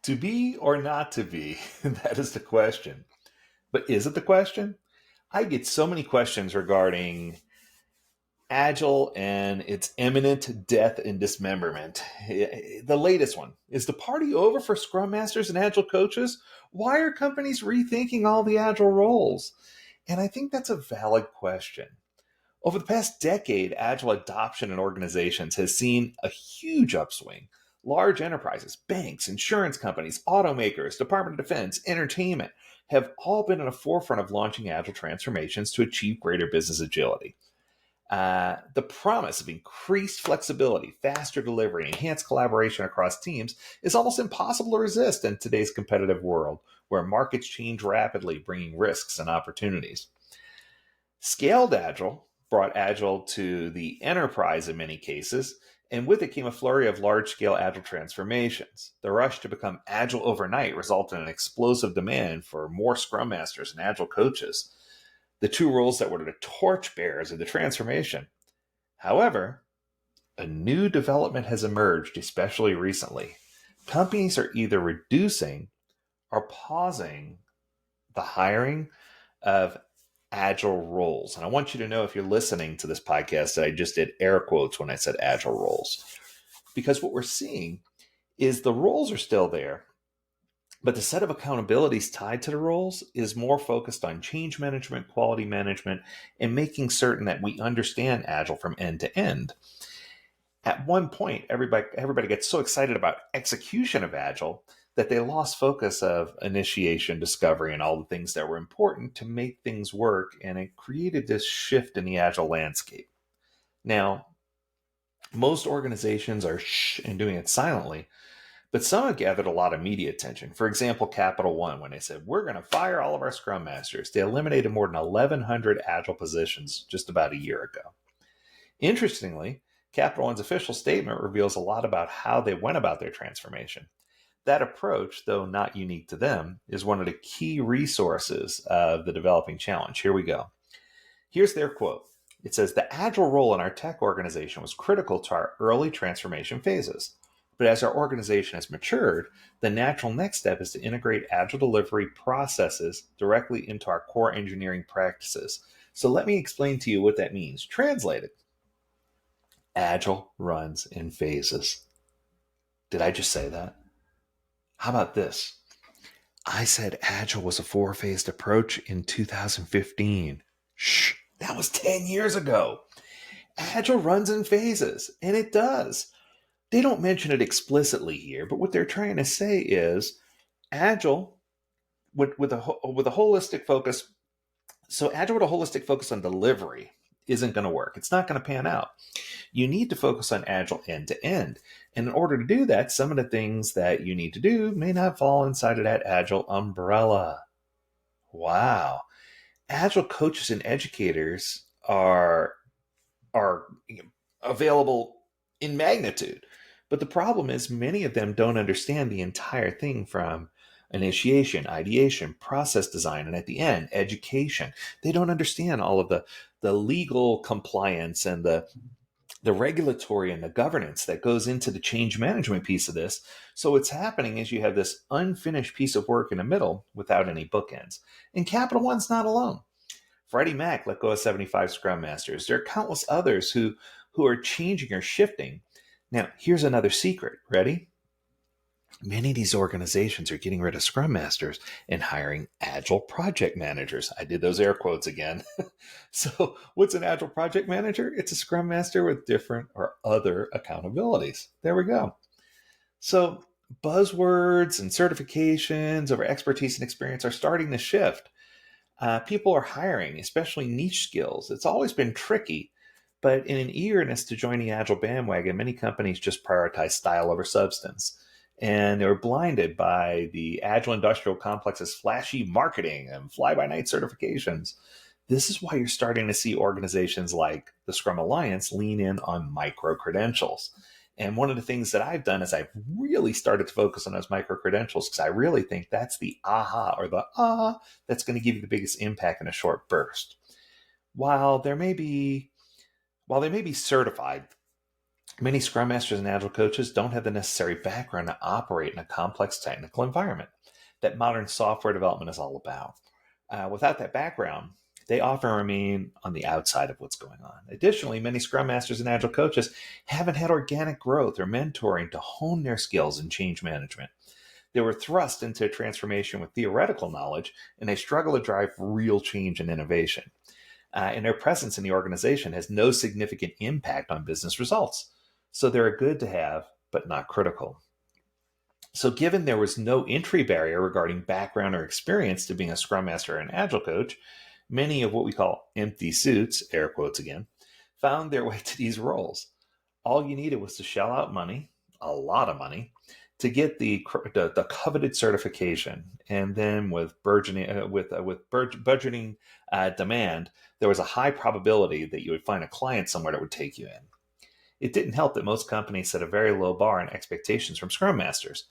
To be or not to be? That is the question. But is it the question? I get so many questions regarding Agile and its imminent death and dismemberment. The latest one is the party over for Scrum Masters and Agile coaches? Why are companies rethinking all the Agile roles? And I think that's a valid question. Over the past decade, Agile adoption in organizations has seen a huge upswing. Large enterprises, banks, insurance companies, automakers, Department of Defense, entertainment have all been in the forefront of launching Agile transformations to achieve greater business agility. The promise of increased flexibility, faster delivery, and enhanced collaboration across teams is almost impossible to resist in today's competitive world, where markets change rapidly, bringing risks and opportunities. Scaled Agile brought Agile to the enterprise in many cases, and with it came a flurry of large scale Agile transformations. The rush to become Agile overnight resulted in an explosive demand for more Scrum Masters and Agile coaches, the two roles that were the torchbearers of the transformation. However, a new development has emerged, especially recently. Companies are either reducing or pausing the hiring of Agile roles. And I want you to know, if you're listening to this podcast, that I just did air quotes when I said Agile roles. Because what we're seeing is the roles are still there, but the set of accountabilities tied to the roles is more focused on change management, quality management, and making certain that we understand Agile from end to end. At one point, everybody gets so excited about execution of Agile that they lost focus of initiation, discovery, and all the things that were important to make things work, and it created this shift in the Agile landscape. Now, most organizations are and doing it silently, but some have gathered a lot of media attention. For example, Capital One, when they said, we're going to fire all of our Scrum Masters, they eliminated more than 1,100 Agile positions just about a year ago. Interestingly, Capital One's official statement reveals a lot about how they went about their transformation. That approach, though not unique to them, is one of the key resources of the developing challenge. Here we go. Here's their quote. It says, the Agile role in our tech organization was critical to our early transformation phases. But as our organization has matured, the natural next step is to integrate Agile delivery processes directly into our core engineering practices. So let me explain to you what that means. Translated, Agile runs in phases. Did I just say that? How about this? I said Agile was a four-phased approach in 2015. Shh, that was 10 years ago. Agile runs in phases, and it does. They don't mention it explicitly here, but what they're trying to say is Agile with a holistic focus. So Agile with a holistic focus on delivery isn't going to work. It's not going to pan out. You need to focus on Agile end to end. And in order to do that, some of the things that you need to do may not fall inside of that Agile umbrella. Wow. Agile coaches and educators are available in magnitude. But the problem is many of them don't understand the entire thing, from initiation, ideation, process design, and at the end, education. They don't understand all of the legal compliance and the regulatory and the governance that goes into the change management piece of this. So what's happening is you have this unfinished piece of work in the middle without any bookends. And Capital One's not alone. Freddie Mac let go of 75 Scrum Masters. There are countless others who are changing or shifting. Now, here's another secret. Ready? Many of these organizations are getting rid of Scrum Masters and hiring Agile project managers. I did those air quotes again. So what's an Agile project manager? It's a Scrum Master with different or other accountabilities. There we go. So buzzwords and certifications over expertise and experience are starting to shift. People are hiring, especially niche skills. It's always been tricky, but in an eagerness to join the Agile bandwagon, many companies just prioritize style over substance. And they were blinded by the Agile industrial complex's flashy marketing and fly-by-night certifications. This is why you're starting to see organizations like the Scrum Alliance lean in on micro-credentials. And one of the things that I've done is I've really started to focus on those micro-credentials, because I really think that's the aha or the that's going to give you the biggest impact in a short burst. While they may be certified, Many Scrum Masters and Agile coaches don't have the necessary background to operate in a complex technical environment that modern software development is all about. Without that background, they often remain on the outside of what's going on. Additionally, many Scrum Masters and Agile coaches haven't had organic growth or mentoring to hone their skills in change management. They were thrust into a transformation with theoretical knowledge, and they struggle to drive real change and innovation. And their presence in the organization has no significant impact on business results. So they're good to have, but not critical. So, given there was no entry barrier regarding background or experience to being a Scrum Master or an Agile coach, many of what we call empty suits, air quotes again, found their way to these roles. All you needed was to shell out money, a lot of money, to get the coveted certification. And then with budgeting demand, there was a high probability that you would find a client somewhere that would take you in. It didn't help that most companies set a very low bar and expectations from Scrum Masters.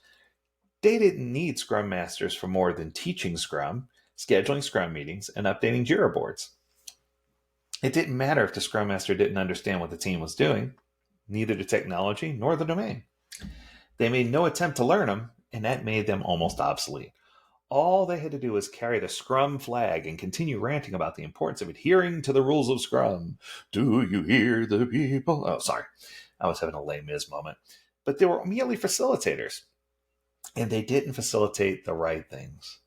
They didn't need Scrum Masters for more than teaching Scrum, scheduling Scrum meetings, and updating Jira boards. It didn't matter if the Scrum Master didn't understand what the team was doing, neither the technology nor the domain. They made no attempt to learn them, and that made them almost obsolete. All they had to do was carry the Scrum flag and continue ranting about the importance of adhering to the rules of Scrum. Do you hear the people? Oh, sorry. I was having a Les Mis moment. But they were merely facilitators, and they didn't facilitate the right things.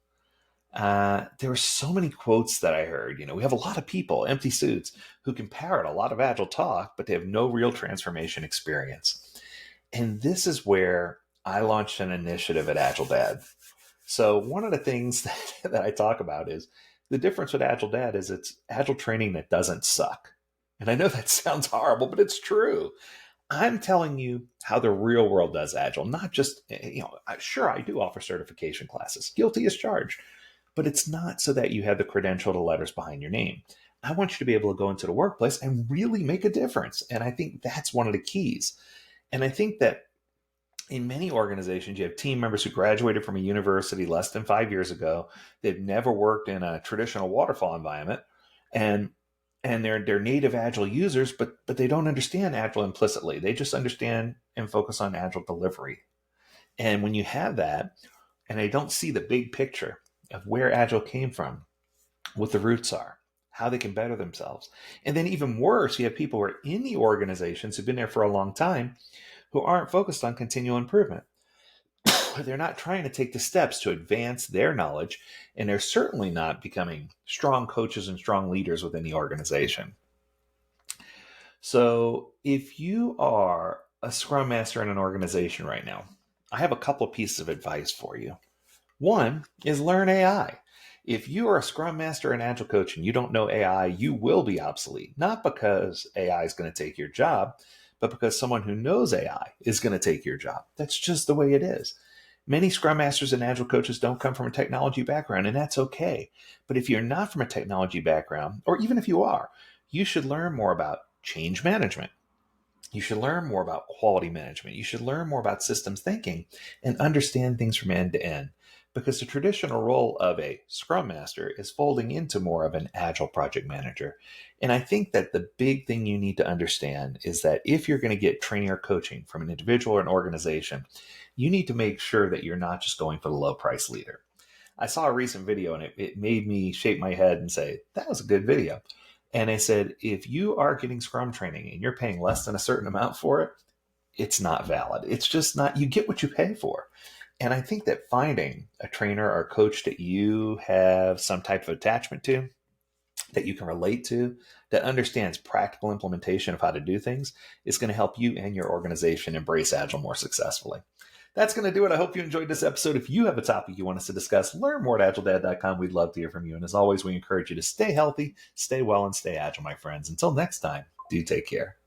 There were so many quotes that I heard. We have a lot of people, empty suits, who can parrot a lot of Agile talk, but they have no real transformation experience. And this is where I launched an initiative at AgileDad. So one of the things that I talk about is the difference with AgileDad is it's Agile training that doesn't suck. And I know that sounds horrible, but it's true. I'm telling you how the real world does Agile, not just, sure, I do offer certification classes, guilty as charged, but it's not so that you have the credential, the letters behind your name. I want you to be able to go into the workplace and really make a difference. And I think that's one of the keys. And I think that in many organizations, you have team members who graduated from a university less than 5 years ago. They've never worked in a traditional waterfall environment, and they're native Agile users, but they don't understand Agile implicitly. They just understand and focus on Agile delivery. And when you have that, and they don't see the big picture of where Agile came from, what the roots are, how they can better themselves. And then even worse, you have people who are in the organizations who've been there for a long time who aren't focused on continual improvement. They're not trying to take the steps to advance their knowledge, and they're certainly not becoming strong coaches and strong leaders within the organization. So if you are a Scrum Master in an organization right now, I have a couple of pieces of advice for you. One is learn AI. If you are a Scrum Master and Agile coach and you don't know AI, you will be obsolete. Not because AI is going to take your job, but because someone who knows AI is going to take your job. That's just the way it is. Many Scrum Masters and Agile coaches don't come from a technology background, and that's okay. But if you're not from a technology background, or even if you are, you should learn more about change management. You should learn more about quality management. You should learn more about systems thinking and understand things from end to end. Because the traditional role of a Scrum Master is folding into more of an Agile project manager. And I think that the big thing you need to understand is that if you're going to get training or coaching from an individual or an organization, you need to make sure that you're not just going for the low price leader. I saw a recent video and it made me shake my head and say, that was a good video. And I said, if you are getting Scrum training and you're paying less than a certain amount for it, it's not valid. It's just not, you get what you pay for. And I think that finding a trainer or coach that you have some type of attachment to, that you can relate to, that understands practical implementation of how to do things, is going to help you and your organization embrace Agile more successfully. That's going to do it. I hope you enjoyed this episode. If you have a topic you want us to discuss, learn more at agiledad.com. We'd love to hear from you. And as always, we encourage you to stay healthy, stay well, and stay agile, my friends. Until next time, do take care.